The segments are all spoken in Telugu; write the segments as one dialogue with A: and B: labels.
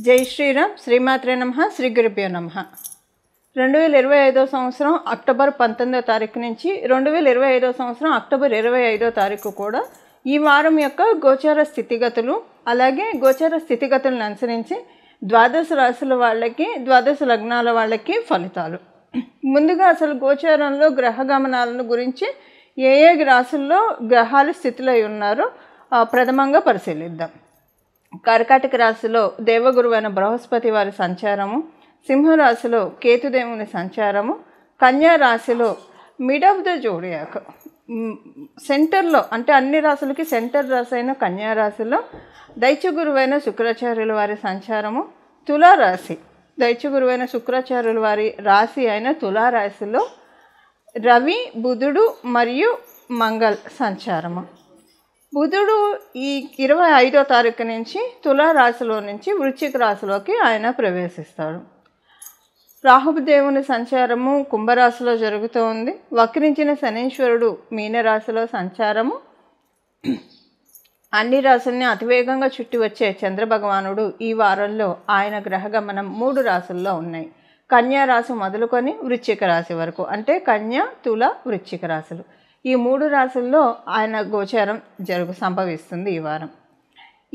A: జై శ్రీరామ్. శ్రీమాత్రే నమః. శ్రీ గురుభ్యో నమః. 2025 సంవత్సరం అక్టోబర్ 19వ తారీఖు నుంచి 2025 సంవత్సరం అక్టోబర్ 25వ తారీఖు కూడా ఈ వారం యొక్క గోచార స్థితిగతులు, అలాగే గోచార స్థితిగతులను అనుసరించి ద్వాదశ రాశుల వాళ్ళకి, ద్వాదశ లగ్నాల వాళ్ళకి ఫలితాలు. ముందుగా అసలు గోచారంలో గ్రహ గమనాలను గురించి ఏ ఏ రాశుల్లో గ్రహాలు స్థితిలో ఉన్నారో ప్రథమంగా పరిశీలిద్దాం. కర్కాటక రాశిలో దేవగురువైన బృహస్పతి వారి సంచారము, సింహరాశిలో కేతుదేవుని సంచారము, కన్యా రాశిలో మిడ్ ఆఫ్ ద జోడియాక్ సెంటర్లో, అంటే అన్ని రాశులకి సెంటర్ రాశి అయిన కన్యా రాశిలో దైత్యగురువైన శుక్రాచార్యుల వారి సంచారము, తులారాశి దైత్యగురువైన శుక్రాచార్యుల వారి రాశి అయిన తులారాశిలో రవి, బుధుడు మరియు మంగళ్ సంచారము. బుధుడు ఈ 25వ తారీఖు నుంచి తులారాశిలో నుంచి వృశ్చిక రాశిలోకి ఆయన ప్రవేశిస్తాడు. రాహుదేవుని సంచారము కుంభరాశిలో జరుగుతూ ఉంది. వక్రించిన శనీశ్వరుడు మీనరాశిలో సంచారము. అన్ని రాశుల్ని అతివేగంగా చుట్టి వచ్చే చంద్రభగవానుడు ఈ వారంలో ఆయన గ్రహగమనం 3 రాశుల్లో ఉన్నాయి. కన్యా రాశి మొదలుకొని వృశ్చిక రాశి వరకు, అంటే కన్యా, తుల, వృశ్చిక రాశులు, ఈ 3 రాశుల్లో ఆయన గోచారం సంభవిస్తుంది ఈ వారం.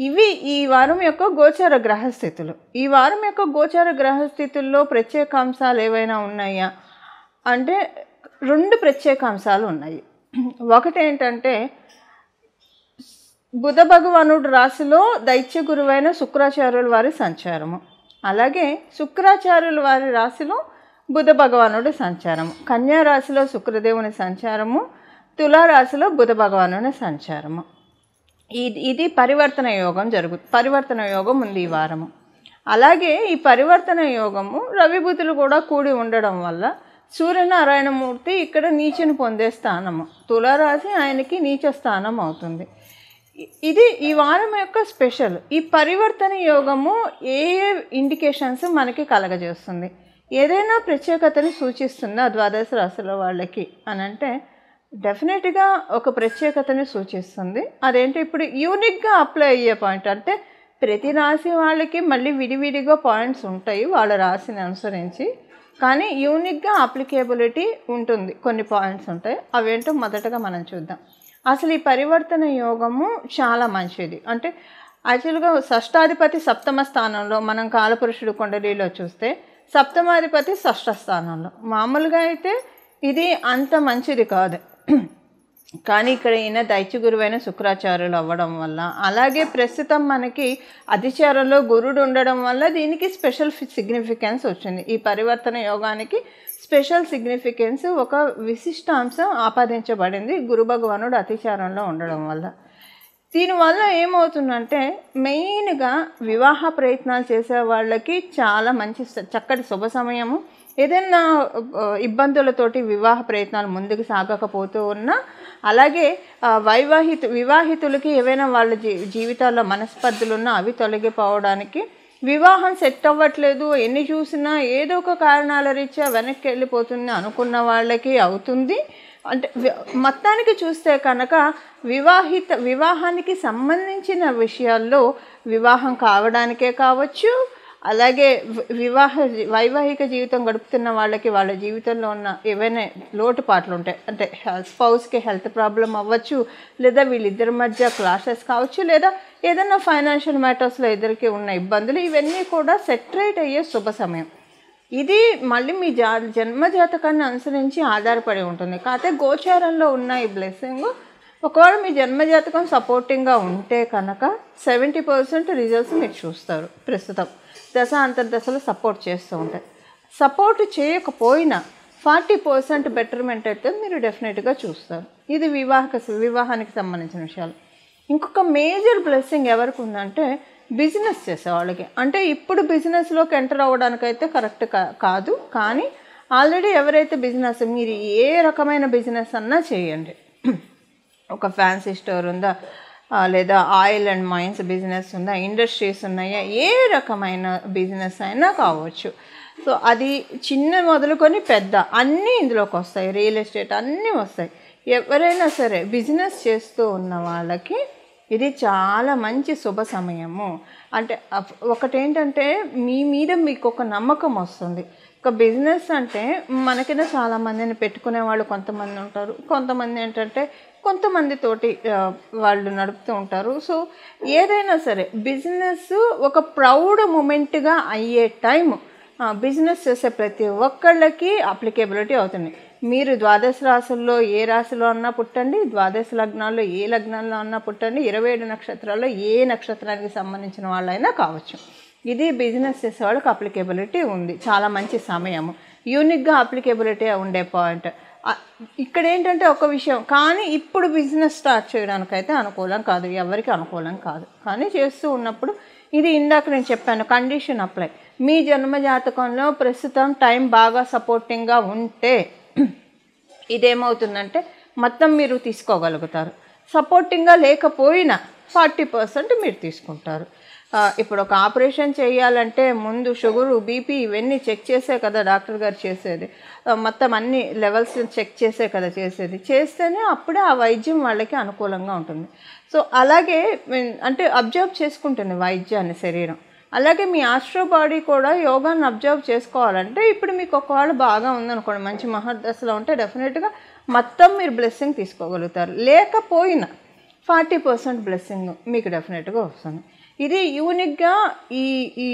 A: ఇవి ఈ వారం యొక్క గోచార గ్రహస్థితులు. ఈ వారం యొక్క గోచార గ్రహస్థితుల్లో ప్రత్యేకాంశాలు ఏవైనా ఉన్నాయా అంటే 2 ప్రత్యేకాంశాలు ఉన్నాయి. ఒకటి ఏంటంటే బుధ భగవానుడు రాశిలో దైత్య గురువైన శుక్రాచార్యుల వారి సంచారము, అలాగే శుక్రాచార్యుల వారి రాశిలో బుధ భగవానుడి సంచారము. కన్యా రాశిలో శుక్రదేవుని సంచారము, తులారాశిలో బుధ భగవానుని సంచారము. ఇది పరివర్తన యోగం పరివర్తన యోగం ఉంది ఈ వారము. అలాగే ఈ పరివర్తన యోగము రవి బుధులు కూడా కూడి ఉండడం వల్ల సూర్యనారాయణమూర్తి ఇక్కడ నీచను పొందే స్థానము, తులారాశి ఆయనకి నీచ స్థానం అవుతుంది. ఇది ఈ వారం యొక్క స్పెషల్. ఈ పరివర్తన యోగము ఏ ఏ ఇండికేషన్స్ మనకి కలగజేస్తుంది, ఏదైనా ప్రత్యేకతని సూచిస్తుందా ద్వాదశ రాశుల వాళ్ళకి అని అంటే డెఫినెట్గా ఒక ప్రత్యేకతని సూచిస్తుంది. అదేంటి, ఇప్పుడు యూనిక్గా అప్లై అయ్యే పాయింట్ అంటే ప్రతి రాశి వాళ్ళకి మళ్ళీ విడివిడిగా పాయింట్స్ ఉంటాయి వాళ్ళ రాశిని అనుసరించి, కానీ యూనిక్గా అప్లికేబిలిటీ ఉంటుంది, కొన్ని పాయింట్స్ ఉంటాయి. అవేంటో మొదటగా మనం చూద్దాం. అసలు ఈ పరివర్తన యోగము చాలా మంచిది. అంటే యాక్చువల్గా షష్టాధిపతి సప్తమ స్థానంలో, మనం కాలపురుషుడు కుండలిలో చూస్తే సప్తమాధిపతి షష్ఠ స్థానంలో. మామూలుగా అయితే ఇది అంత మంచిది కాదు, కానీ ఇక్కడ ఈయన దైత్య గురువైన శుక్రాచార్యులు అవ్వడం వల్ల, అలాగే ప్రస్తుతం మనకి అధిచారంలో గురుడు ఉండడం వల్ల దీనికి స్పెషల్ సిగ్నిఫికెన్స్ వచ్చింది. ఈ పరివర్తన యోగానికి స్పెషల్ సిగ్నిఫికెన్స్, ఒక విశిష్టాంశం ఆపాదించబడింది గురు భగవానుడు అతిచారంలో ఉండడం వల్ల. దీనివల్ల ఏమవుతుందంటే మెయిన్గా వివాహ ప్రయత్నాలు చేసే వాళ్ళకి చాలా మంచి చక్కటి శుభ సమయము. ఏదైనా ఇబ్బందులతోటి వివాహ ప్రయత్నాలు ముందుకు సాగకపోతూ ఉన్నా, అలాగే వివాహితులకి ఏవైనా వాళ్ళ జీవితాల్లో మనస్పర్ధలు ఉన్నా అవి తొలగిపోవడానికి, వివాహం సెట్ అవ్వట్లేదు, ఎన్ని చూసినా ఏదో ఒక కారణాల రీత్యా వెనక్కి వెళ్ళిపోతుంది అనుకున్న వాళ్ళకి అవుతుంది. అంటే మొత్తానికి చూస్తే కనుక వివాహానికి సంబంధించిన విషయాల్లో వివాహం కావడానికే కావచ్చు, అలాగే వైవాహిక జీవితం గడుపుతున్న వాళ్ళకి వాళ్ళ జీవితంలో ఉన్న ఏవైనా లోటుపాట్లు ఉంటాయి, అంటే స్పౌస్కి హెల్త్ ప్రాబ్లం అవ్వచ్చు, లేదా వీళ్ళిద్దరి మధ్య క్లాషెస్ కావచ్చు, లేదా ఏదైనా ఫైనాన్షియల్ మ్యాటర్స్లో ఇద్దరికి ఉన్న ఇబ్బందులు, ఇవన్నీ కూడా సెటరేట్ అయ్యే శుభ సమయం. ఇది మళ్ళీ మీ జన్మజాతకాన్ని అనుసరించి ఆధారపడి ఉంటుంది. కాకపోతే గోచారంలో ఉన్న ఈ బ్లెస్సింగ్ ఒకవేళ మీ జన్మజాతకం సపోర్టింగ్గా ఉంటే కనుక 70% రిజల్ట్స్ మీరు చూస్తారు. ప్రస్తుతం దశ అంతర్దశలు సపోర్ట్ చేస్తూ ఉంటాయి. సపోర్ట్ చేయకపోయినా 40% బెటర్మెంట్ అయితే మీరు డెఫినెట్గా చూస్తారు. ఇది వివాహానికి సంబంధించిన విషయాలు. ఇంకొక మేజర్ బ్లెస్సింగ్ ఎవరికి ఉందంటే బిజినెస్ చేసేవాళ్ళకి. అంటే ఇప్పుడు బిజినెస్లోకి ఎంటర్ అవ్వడానికైతే కరెక్ట్ కాదు, కానీ ఆల్రెడీ ఎవరైతే బిజినెస్, మీరు ఏ రకమైన బిజినెస్ అన్నా చేయండి, ఒక ఫ్యాన్సీ స్టోర్ ఉందా, లేదా ఆయిల్ అండ్ మైన్స్ బిజినెస్ ఉందా, ఇండస్ట్రీస్ ఉన్నాయా, ఏ రకమైన బిజినెస్ అయినా కావచ్చు. సో అది చిన్న మొదలుకొని పెద్ద అన్నీ ఇందులోకి వస్తాయి, రియల్ ఎస్టేట్ అన్నీ వస్తాయి. ఎవరైనా సరే బిజినెస్ చేస్తూ ఉన్న వాళ్ళకి ఇది చాలా మంచి శుభ సమయము. అంటే ఒకటేంటంటే మీ మీద మీకు ఒక నమ్మకం వస్తుంది. ఒక బిజినెస్ అంటే మనకినా చాలామందిని పెట్టుకునే వాళ్ళు కొంతమంది ఉంటారు. కొంతమంది ఏంటంటే కొంతమందితోటి వాళ్ళు నడుపుతూ ఉంటారు. సో ఏదైనా సరే బిజినెస్ ఒక ప్రౌడ్ మూమెంట్గా అయ్యే టైము బిజినెస్ చేసే ప్రతి ఒక్కళ్ళకి అప్లికేబిలిటీ అవుతుంది. మీరు ద్వాదశ రాశుల్లో ఏ రాశిలో అన్నా పుట్టండి, ద్వాదశ లగ్నాల్లో ఏ లగ్నాల్లో అన్నా పుట్టండి, 27 నక్షత్రాల్లో ఏ నక్షత్రానికి సంబంధించిన వాళ్ళైనా కావచ్చు. ఇది బిజినెస్ చేసేవాళ్ళకి అప్లికేబిలిటీ ఉంది. చాలా మంచి సమయము, యూనిక్గా అప్లికేబిలిటీ ఉండే పాయింట్. ఇక్కడ ఏంటంటే ఒక విషయం, కానీ ఇప్పుడు బిజినెస్ స్టార్ట్ చేయడానికైతే అనుకూలం కాదు, ఎవరికి అనుకూలం కాదు. కానీ చేస్తూ ఉన్నప్పుడు ఇది ఇందాక నేను చెప్పాను, కండిషన్ అప్లై. మీ జన్మ జాతకంలో ప్రస్తుతం టైం బాగా సపోర్టింగ్గా ఉంటే ఇదేమవుతుందంటే మొత్తం మీరు తీసుకోగలుగుతారు. సపోర్టింగ్గా లేకపోయినా 40% మీరు తీసుకుంటారు. ఇప్పుడు ఒక ఆపరేషన్ చేయాలంటే ముందు షుగరు, బీపీ ఇవన్నీ చెక్ చేసే కదా డాక్టర్ గారు చేసేది. మొత్తం అన్ని లెవెల్స్ చెక్ చేసే కదా చేసేది. చేస్తేనే అప్పుడే ఆ వైద్యం వాళ్ళకి అనుకూలంగా ఉంటుంది. సో అలాగే అంటే అబ్జర్వ్ చేసుకుంటుంది వైద్యాన్ని శరీరం. అలాగే మీ ఆస్ట్రో బాడీ కూడా యోగాన్ని అబ్జర్వ్ చేసుకోవాలంటే ఇప్పుడు మీకు ఒకవేళ బాగా ఉందనుకోండి, మంచి మహర్దశలో ఉంటే డెఫినెట్గా మొత్తం మీరు బ్లెస్సింగ్ తీసుకోగలుగుతారు. లేకపోయినా 40% బ్లెస్సింగ్ మీకు డెఫినెట్గా వస్తుంది. ఇది యూనిక్గా ఈ ఈ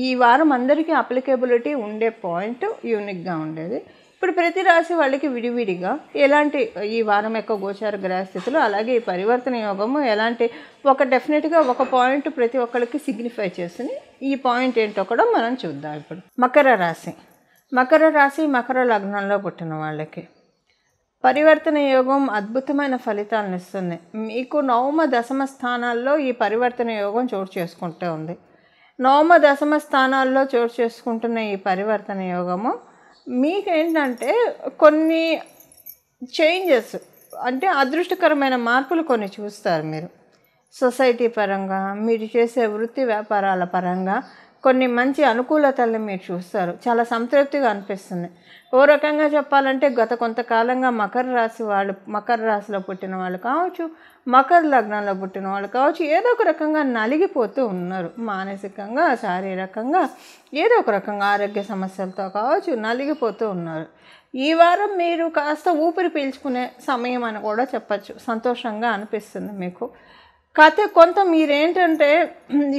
A: ఈ వారం అందరికీ అప్లికేబిలిటీ ఉండే పాయింట్ యూనిక్గా ఉండేది. ఇప్పుడు ప్రతి రాశి వాళ్ళకి విడివిడిగా ఎలాంటి ఈ వారం యొక్క గోచార గ్రహస్థితులు, అలాగే ఈ పరివర్తన యోగము ఎలాంటి ఒక డెఫినెట్గా ఒక పాయింట్ ప్రతి ఒక్కరికి సిగ్నిఫై చేస్తుంది. ఈ పాయింట్ ఏంటో కూడా మనం చూద్దాం. ఇప్పుడు మకర రాశి, మకర లగ్నంలో పుట్టిన వాళ్ళకి పరివర్తన యోగం అద్భుతమైన ఫలితాలను ఇస్తుంది. మీకు నవమ దశమ స్థానాల్లో ఈ పరివర్తన యోగం చోటు చేసుకుంటూ ఉంది. నవమ దశమ స్థానాల్లో చోటు చేసుకుంటున్న ఈ పరివర్తన యోగము మీకేంటంటే కొన్ని చేంజెస్, అంటే అదృష్టకరమైన మార్పులు కొన్ని చూస్తారు. మీరు సొసైటీ పరంగా, మీరు చేసే వృత్తి వ్యాపారాల పరంగా కొన్ని మంచి అనుకూలతల్ని మీరు చూస్తారు. చాలా సంతృప్తిగా అనిపిస్తుంది. ఓ రకంగా చెప్పాలంటే గత కొంతకాలంగా మకర రాశిలో పుట్టిన వాళ్ళు కావచ్చు, మకర లగ్నంలో పుట్టిన వాళ్ళు కావచ్చు, ఏదో ఒక రకంగా నలిగిపోతూ ఉన్నారు. మానసికంగా, శారీరకంగా, ఏదో ఒక రకంగా ఆరోగ్య సమస్యలతో కావచ్చు నలిగిపోతూ ఉన్నారు. ఈ వారం మీరు కాస్త ఊపిరి పీల్చుకునే సమయం అని కూడా చెప్పచ్చు. సంతోషంగా అనిపిస్తుంది మీకు. కాకపోతే కొంత మీరేంటంటే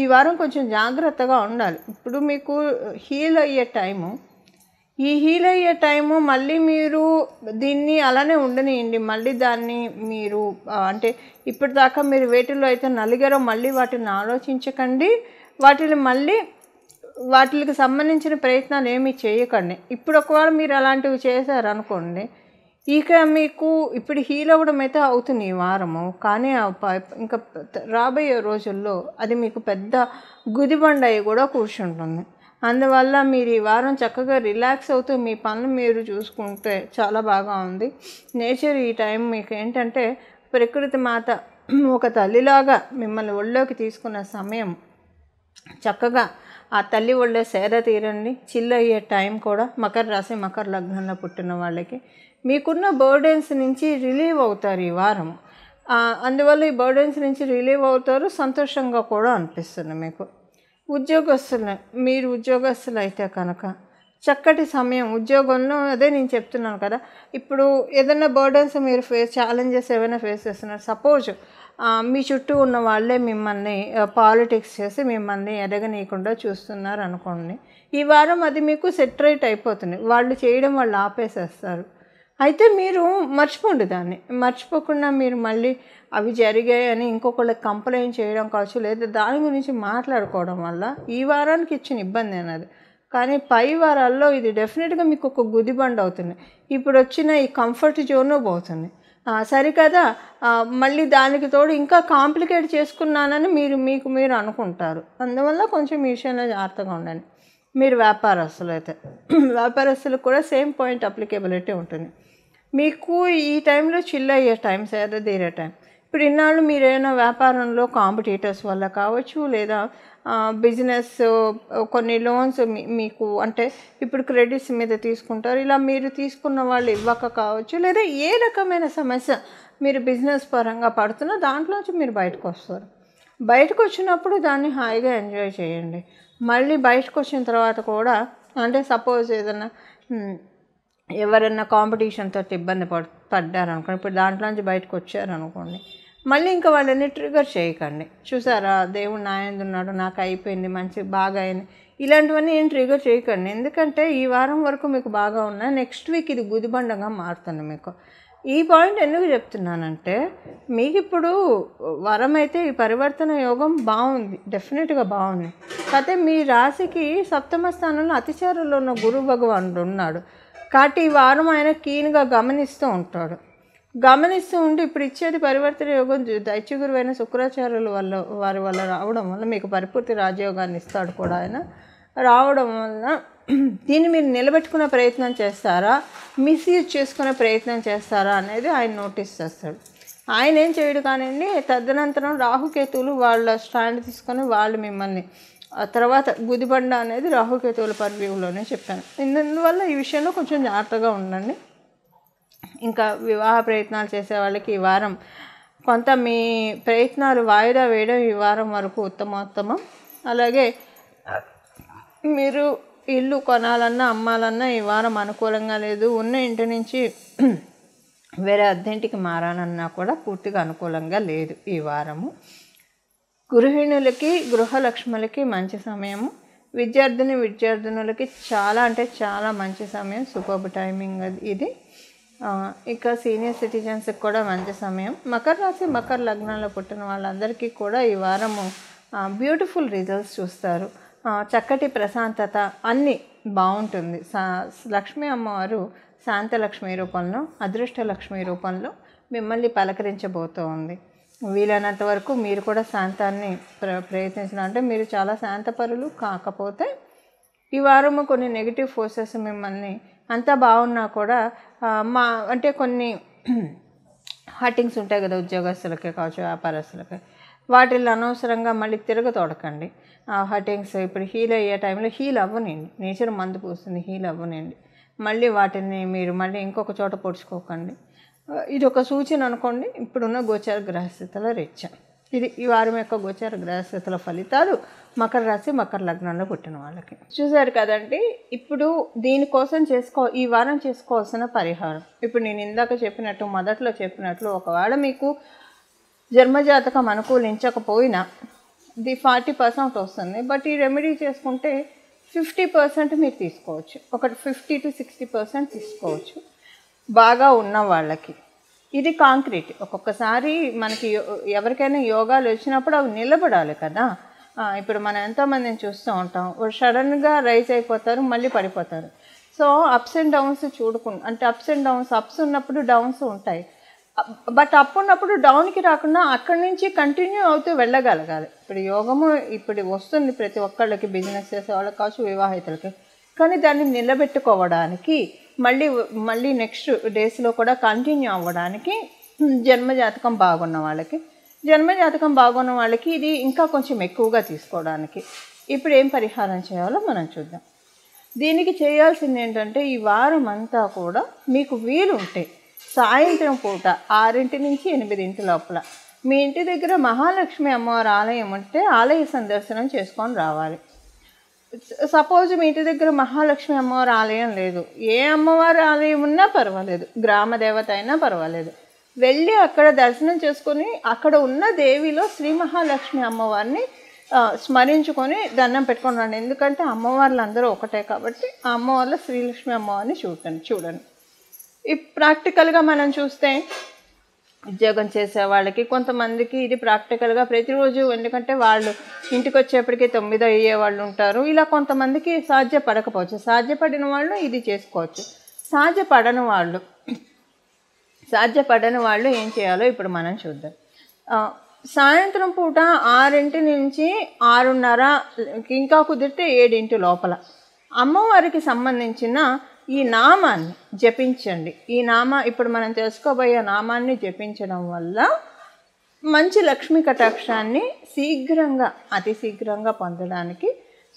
A: ఈ వారం కొంచెం జాగ్రత్తగా ఉండాలి. ఇప్పుడు మీకు హీల్ అయ్యే టైము, ఈ హీల్ అయ్యే టైము మళ్ళీ మీరు దీన్ని అలానే ఉండనియండి. మళ్ళీ దాన్ని మీరు అంటే ఇప్పటిదాకా మీరు వేటిల్లో అయితే నలిగారో మళ్ళీ వాటిని ఆలోచించకండి. వాటికి సంబంధించిన ప్రయత్నాలు ఏమీ చేయకండి. ఇప్పుడు ఒకవేళ మీరు అలాంటివి చేశారనుకోండి, ఇక మీకు ఇప్పుడు హీల్ అవ్వడం అయితే అవుతుంది ఈ వారము. కానీ ఇంకా రాబోయే రోజుల్లో అది మీకు పెద్ద గుదిబండ అయి కూడా కూర్చుంటుంది. అందువల్ల మీరు ఈ వారం చక్కగా రిలాక్స్ అవుతూ మీ పనులు మీరు చూసుకుంటే చాలా బాగా ఉంది. నేచర్ ఈ టైం మీకు ఏంటంటే ప్రకృతి మాత ఒక తల్లిలాగా మిమ్మల్ని ఒళ్ళోకి తీసుకున్న సమయం. చక్కగా ఆ తల్లి ఒళ్ళో సేద తీరండి. చిల్ అయ్యే టైం కూడా మకర రాశి మకర లగ్నంలో పుట్టిన వాళ్ళకి మీకున్న బర్డెన్స్ నుంచి రిలీవ్ అవుతారు ఈ వారం. అందువల్ల ఈ బర్డెన్స్ నుంచి రిలీవ్ అవుతారు. సంతోషంగా కూడా అనిపిస్తుంది మీకు. మీరు ఉద్యోగస్తులు అయితే కనుక చక్కటి సమయం ఉద్యోగంలో. అదే నేను చెప్తున్నాను కదా, ఇప్పుడు ఏదైనా బర్డెన్స్ మీరు ఛాలెంజెస్ ఏమైనా ఫేస్ చేస్తున్నారు. సపోజ్ మీ చుట్టూ ఉన్న వాళ్ళే మిమ్మల్ని పాలిటిక్స్ చేసి మిమ్మల్ని ఎదగనీయకుండా చూస్తున్నారు అనుకోండి, ఈ వారం అది మీకు సెటరేట్ అయిపోతుంది. వాళ్ళు చేయడం వాళ్ళు ఆపేసేస్తారు. అయితే మీరు మర్చిపోండి, దాన్ని మర్చిపోకుండా మీరు మళ్ళీ అవి జరిగాయని ఇంకొకళ్ళకి కంప్లైంట్ చేయడం కావచ్చు, లేదా దాని గురించి మాట్లాడుకోవడం వల్ల ఈ వారానికి ఇచ్చిన ఇబ్బంది అనేది. కానీ పై వారాల్లో ఇది డెఫినెట్గా మీకు ఒక గుదిబండ అవుతుంది. ఇప్పుడు వచ్చిన ఈ కంఫర్ట్ జోన్ పోతుంది. సరికదా, మళ్ళీ దానికి తోడు ఇంకా కాంప్లికేట్ చేసుకున్నానని మీరు అనుకుంటారు. అందువల్ల కొంచెం ఈ విషయంలో జాగ్రత్తగా ఉండండి. మీరు వ్యాపారస్తులకు కూడా సేమ్ పాయింట్ అప్లికేబిలిటీ ఉంటుంది. మీకు ఈ టైంలో చిల్ అయ్యే టైం, సేద తీరే టైం. ఇప్పుడు ఇన్నాళ్ళు మీరైనా వ్యాపారంలో కాంపిటీటర్స్ వల్ల కావచ్చు, లేదా బిజినెస్ కొన్ని లోన్స్ మీకు అంటే ఇప్పుడు క్రెడిట్స్ మీద తీసుకుంటారు. ఇలా మీరు తీసుకున్న వాళ్ళు ఇవ్వక కావచ్చు, లేదా ఏ రకమైన సమస్య మీరు బిజినెస్ పరంగా పడుతున్నా దాంట్లోంచి మీరు బయటకు వస్తారు. బయటకు వచ్చినప్పుడు దాన్ని హాయిగా ఎంజాయ్ చేయండి. మళ్ళీ బయటకు వచ్చిన తర్వాత కూడా అంటే సపోజ్ ఏదన్నా ఎవరైనా కాంపిటీషన్తో ఇబ్బంది పడ్డారనుకోండి, ఇప్పుడు దాంట్లోంచి బయటకు వచ్చారనుకోండి, మళ్ళీ ఇంకా వాళ్ళని ట్రిగర్ చేయకండి. చూసారా దేవుడు నా యందు ఉన్నాడు, నాకు అయిపోయింది, మంచి బాగా అయింది, ఇలాంటివన్నీ ఏం ట్రిగర్ చేయకండి. ఎందుకంటే ఈ వారం వరకు మీకు బాగా ఉన్నా నెక్స్ట్ వీక్ ఇది గుదిబండంగా మారుతుంది మీకు. ఈ పాయింట్ ఎందుకు చెప్తున్నానంటే మీకు ఇప్పుడు వరం అయితే ఈ పరివర్తన యోగం బాగుంది, డెఫినెట్గా బాగుంది. కాకపోతే మీ రాశికి సప్తమ స్థానంలో అతిచారంలో ఉన్న గురు భగవానుడు ఉన్నాడు కాబట్టి ఈ వారం ఆయన కీన్గా గమనిస్తూ ఉంటాడు. గమనిస్తూ ఉండి ఇప్పుడు ఇచ్చేది పరివర్తన యోగం దైత్య గురువైన శుక్రాచార్యుల వారి వల్ల రావడం వల్ల మీకు పరిపూర్తి రాజయోగాన్ని ఇస్తాడు కూడా ఆయన. రావడం వల్ల దీన్ని మీరు నిలబెట్టుకునే ప్రయత్నం చేస్తారా, మిస్యూజ్ చేసుకునే ప్రయత్నం చేస్తారా అనేది ఆయన నోటీస్ చేస్తాడు. ఆయన ఏం చేయడు కానివ్వండి. తదనంతరం రాహుకేతువులు వాళ్ళ స్టాండ్ తీసుకొని వాళ్ళు మిమ్మల్ని తర్వాత గుదిబండ అనేది రాహుకేతువుల పర్వ్యూలోనే చెప్పాను. ఇందువల్ల ఈ విషయంలో కొంచెం జాగ్రత్తగా ఉండండి. ఇంకా వివాహ ప్రయత్నాలు చేసే వాళ్ళకి ఈ వారం కొంత మీ ప్రయత్నాలు వాయిదా వేయడం ఈ వారం వరకు ఉత్తమోత్తమం. అలాగే మీరు ఇల్లు కొనాలన్నా అమ్మాలన్నా ఈ వారం అనుకూలంగా లేదు. ఉన్న ఇంటి నుంచి వేరే అద్దెంటికి మారాలన్నా కూడా పూర్తిగా అనుకూలంగా లేదు ఈ వారము. గృహిణులకి గృహలక్ష్ములకి మంచి సమయము. విద్యార్థినులకి చాలా అంటే చాలా మంచి సమయం, సూపర్బ్ టైమింగ్ ఇది. ఇక సీనియర్ సిటిజన్స్కి కూడా మంచి సమయం. మకర రాశి మకర లగ్నంలో పుట్టిన వాళ్ళందరికీ కూడా ఈ వారము బ్యూటిఫుల్ రిజల్ట్స్ చూస్తారు. చక్కటి ప్రశాంతత అన్నీ బాగుంటుంది. లక్ష్మీ అమ్మవారు శాంతలక్ష్మి రూపంలో, అదృష్టలక్ష్మి రూపంలో మిమ్మల్ని పలకరించబోతూ ఉంది. వీలైనంత వరకు మీరు కూడా శాంతాన్ని ప్రయత్నించడం, అంటే మీరు చాలా శాంతపరులు కాకపోతే ఈ వారము కొన్ని నెగిటివ్ ఫోర్సెస్ మిమ్మల్ని అంతా బాగున్నా కూడా అంటే కొన్ని హట్టింగ్స్ ఉంటాయి కదా ఉద్యోగస్తులకే కావచ్చు, వ్యాపారస్తులకి, వాటిల్లో అనవసరంగా మళ్ళీ తిరగతోడకండి. హట్టింగ్స్ ఇప్పుడు హీల్ అయ్యే టైంలో హీల్ అవ్వనండి, నేచర్ మందు పూస్తుంది, హీల్ అవ్వనండి. మళ్ళీ వాటిని మీరు మళ్ళీ ఇంకొక చోట పొడుచుకోకండి. ఇది ఒక సూచన అనుకోండి. ఇప్పుడున్న గోచార గ్రహస్థితుల రీత్యా ఇది ఈ వారం యొక్క గోచార గ్రహస్థితుల ఫలితాలు మకర రాశి మకర లగ్నంలో పుట్టిన వాళ్ళకి. చూసారు కదండి. ఇప్పుడు దీనికోసం ఈ వారం చేసుకోవాల్సిన పరిహారం ఇప్పుడు నేను ఇందాక చెప్పినట్టు, మొదట్లో చెప్పినట్లు, ఒకవేళ మీకు జన్మజాతకం అనుకూలించకపోయినా ఇది 40% వస్తుంది. బట్ ఈ రెమెడీ చేసుకుంటే 50% మీరు తీసుకోవచ్చు. ఒకటి 50 to 60% తీసుకోవచ్చు బాగా ఉన్న వాళ్ళకి. ఇది కాంక్రీట్. ఒక్కొక్కసారి మనకి ఎవరికైనా యోగాలు వచ్చినప్పుడు అవి నిలబడాలి కదా. ఇప్పుడు మనం ఎంతోమందిని చూస్తూ ఉంటాం, సడన్గా రైజ్ అయిపోతారు, మళ్ళీ పడిపోతారు. సో అప్స్ అండ్ డౌన్స్ చూడకుండా, అంటే అప్స్ అండ్ డౌన్స్, అప్స్ ఉన్నప్పుడు డౌన్స్ ఉంటాయి. బట్ అప్ ఉన్నప్పుడు డౌన్కి రాకుండా అక్కడి నుంచి కంటిన్యూ అవుతూ వెళ్ళగలగాలి. ఇప్పుడు యోగము ఇప్పుడు వస్తుంది ప్రతి ఒక్కళ్ళకి, బిజినెస్ చేసే వాళ్ళకి కావచ్చు, వివాహితులకి. కానీ దాన్ని నిలబెట్టుకోవడానికి మళ్ళీ నెక్స్ట్ డేస్లో కూడా కంటిన్యూ అవ్వడానికి జన్మజాతకం బాగున్న వాళ్ళకి ఇది ఇంకా కొంచెం ఎక్కువగా తీసుకోవడానికి ఇప్పుడు ఏం పరిహారం చేయాలో మనం చూద్దాం. దీనికి చేయాల్సింది ఏంటంటే ఈ వారం అంతా కూడా మీకు వీలుంటే సాయంత్రం పూట 6 నుంచి 8 లోపల మీ ఇంటి దగ్గర మహాలక్ష్మి అమ్మవారి ఆలయం ఉంటే ఆలయ సందర్శనం చేసుకొని రావాలి. సపోజ్ మీ ఇంటి దగ్గర మహాలక్ష్మి అమ్మవారి ఆలయం లేదు, ఏ అమ్మవారి ఆలయం ఉన్నా పర్వాలేదు, గ్రామ దేవత అయినా పర్వాలేదు, వెళ్ళి అక్కడ దర్శనం చేసుకొని అక్కడ ఉన్న దేవిలో శ్రీ మహాలక్ష్మి అమ్మవారిని స్మరించుకొని దండం పెట్టుకొని రండి. ఎందుకంటే అమ్మవార్లు అందరూ ఒకటే కాబట్టి ఆ అమ్మవార్ల శ్రీలక్ష్మి అమ్మవారిని చూడండి. ఈ ప్రాక్టికల్గా మనం చూస్తే ఉద్యోగం చేసే వాళ్ళకి కొంతమందికి ఇది ప్రాక్టికల్గా ప్రతిరోజు, ఎందుకంటే వాళ్ళు ఇంటికి వచ్చేప్పటికి 9 అయ్యే వాళ్ళు ఉంటారు. ఇలా కొంతమందికి సాధ్యపడకపోవచ్చు. సాధ్యపడిన వాళ్ళు ఇది చేసుకోవచ్చు. సాధ్యపడని వాళ్ళు ఏం చేయాలో ఇప్పుడు మనం చూద్దాం. సాయంత్రం పూట 6 నుంచి 6:30, ఇంకా కుదిరితే 7 లోపల అమ్మవారికి సంబంధించిన ఈ నామాన్ని జపించండి. ఇప్పుడు మనం తెలుసుకోబోయే నామాన్ని జపించడం వల్ల మంచి లక్ష్మీ కటాక్షాన్ని శీఘ్రంగా అతి శీఘ్రంగా పొందడానికి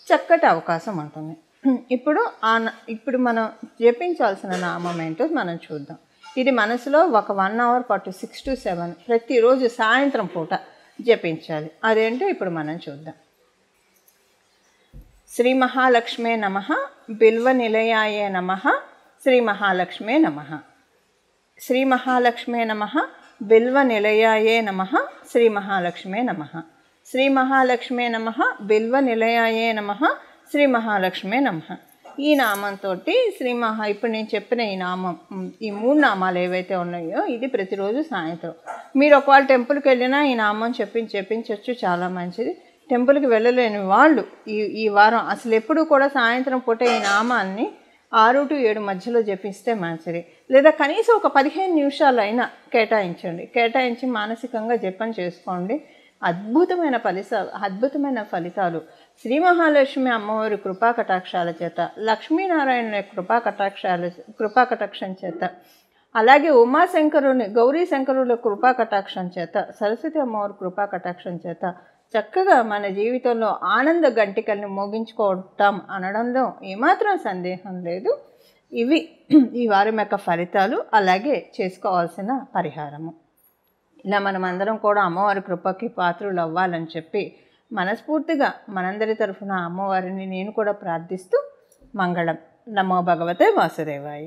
A: చక్కటి అవకాశం ఉంటుంది. ఇప్పుడు మనం జపించాల్సిన నామం ఏంటో మనం చూద్దాం. ఇది మనసులో ఒక 1 అవర్ పాటు 6 to 7 ప్రతిరోజు సాయంత్రం పూట జపించాలి. అదేంటో ఇప్పుడు మనం చూద్దాం. శ్రీ మహాలక్ష్మే నమః, బిల్వ నిలయాయే నమః, శ్రీ మహాలక్ష్మే నమః. శ్రీ మహాలక్ష్మే నమః, బిల్వ నిలయాయే నమః, శ్రీ మహాలక్ష్మే నమః. శ్రీ మహాలక్ష్మే నమః, బిల్వ నిలయాయే నమః, శ్రీ మహాలక్ష్మే నమః. ఈ నామంతో ఇప్పుడు నేను చెప్పిన ఈ నామం, ఈ 3 నామాలు ఏవైతే ఉన్నాయో ఇది ప్రతిరోజు సాయంత్రం మీరు ఒకవేళ టెంపుల్కి వెళ్ళినా ఈ నామం చెప్పించవచ్చు, చాలా మంచిది. టెంపుల్కి వెళ్ళలేని వాళ్ళు ఈ వారం అసలు ఎప్పుడు కూడా సాయంత్రం పూట ఈ నామాన్ని 6 to 7 మధ్యలో జపిస్తే మంచిది. లేదా కనీసం ఒక 15 నిమిషాలు అయినా కేటాయించి మానసికంగా జపం చేసుకోండి. అద్భుతమైన ఫలితాలు శ్రీ మహాలక్ష్మి అమ్మవారి కృపా కటాక్షాల చేత, లక్ష్మీనారాయణ కృపా కటాక్షం చేత, అలాగే ఉమాశంకరుని గౌరీ శంకరుల కృపా కటాక్షం చేత, సరస్వతి అమ్మవారి కృపా కటాక్షం చేత చక్కగా మన జీవితంలో ఆనంద గంటికల్ని మోగించుకోవటం అనడంలో ఏమాత్రం సందేహం లేదు. ఇవి ఈ వారం యొక్క ఫలితాలు, అలాగే చేసుకోవాల్సిన పరిహారము. ఇలా మనమందరం కూడా అమ్మవారి కృపకి పాత్రులు అవ్వాలని చెప్పి మనస్ఫూర్తిగా మనందరి తరఫున అమ్మవారిని నేను కూడా ప్రార్థిస్తూ మంగళం. నమో భగవతే వాసుదేవాయ.